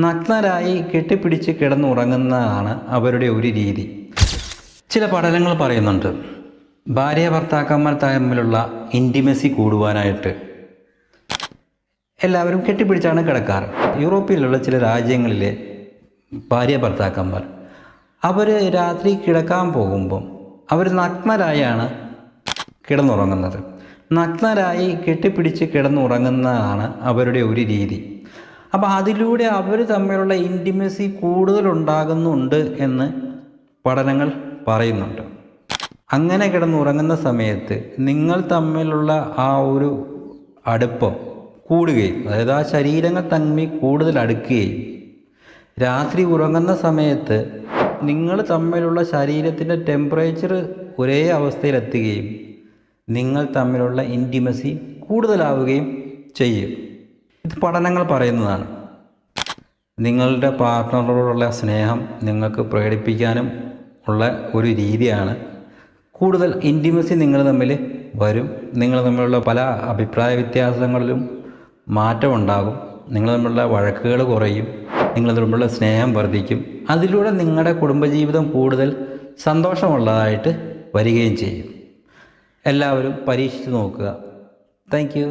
നഗ്നരായി കെട്ടിപ്പിടിച്ച് കിടന്നുറങ്ങുന്നതാണ് അവരുടെ ഒരു രീതി. ചില പഠനങ്ങൾ പറയുന്നുണ്ട്, ഭാര്യ ഭർത്താക്കന്മാർ തമ്മിലുള്ള ഇൻറ്റിമസി കൂടുവാനായിട്ട് എല്ലാവരും കെട്ടിപ്പിടിച്ചാണ് കിടക്കാറ്. യൂറോപ്പിലുള്ള ചില രാജ്യങ്ങളിലെ ഭാര്യ ഭർത്താക്കന്മാർ അവർ രാത്രി കിടക്കാൻ പോകുമ്പം അവർ നഗ്നരായാണ് കിടന്നുറങ്ങുന്നത്. നഗ്നരായി കെട്ടിപ്പിടിച്ച് കിടന്നുറങ്ങുന്നതാണ് അവരുടെ ഒരു രീതി. അപ്പോൾ അതിലൂടെ അവർ തമ്മിലുള്ള ഇൻറ്റിമസി കൂടുതലുണ്ടാകുന്നുണ്ട് എന്ന് പഠനങ്ങൾ പറയുന്നുണ്ട്. അങ്ങനെ കിടന്നുറങ്ങുന്ന സമയത്ത് നിങ്ങൾ തമ്മിലുള്ള ആ ഒരു അടുപ്പം കൂടുകയും, അതായത് ആ ശരീരങ്ങൾ തമ്മിൽ കൂടുതൽ അടുക്കുകയും, രാത്രി ഉറങ്ങുന്ന സമയത്ത് നിങ്ങൾ തമ്മിലുള്ള ശരീരത്തിൻ്റെ ടെമ്പറേച്ചർ ഒരേ അവസ്ഥയിലെത്തുകയും നിങ്ങൾ തമ്മിലുള്ള ഇൻറ്റിമസി കൂടുതലാവുകയും ചെയ്യും. ഇത് പഠനങ്ങൾ പറയുന്നതാണ്. നിങ്ങളുടെ പാർട്ട്ണറോടുള്ള സ്നേഹം നിങ്ങൾക്ക് പ്രകടിപ്പിക്കാനും ഉള്ള ഒരു രീതിയാണ്. കൂടുതൽ ഇൻറ്റിമസി നിങ്ങൾ തമ്മിൽ വരും. നിങ്ങൾ തമ്മിലുള്ള പല അഭിപ്രായ വ്യത്യാസങ്ങളിലും മാറ്റമുണ്ടാകും. നിങ്ങൾ തമ്മിലുള്ള വഴക്കുകൾ കുറയും. നിങ്ങൾ തമ്മിലുള്ള സ്നേഹം വർദ്ധിക്കും. അതിലൂടെ നിങ്ങളുടെ കുടുംബജീവിതം കൂടുതൽ സന്തോഷമുള്ളതായിട്ട് വരികയും ചെയ്യും. എല്ലാവരും പരീക്ഷിച്ച് നോക്കുക. Thank you.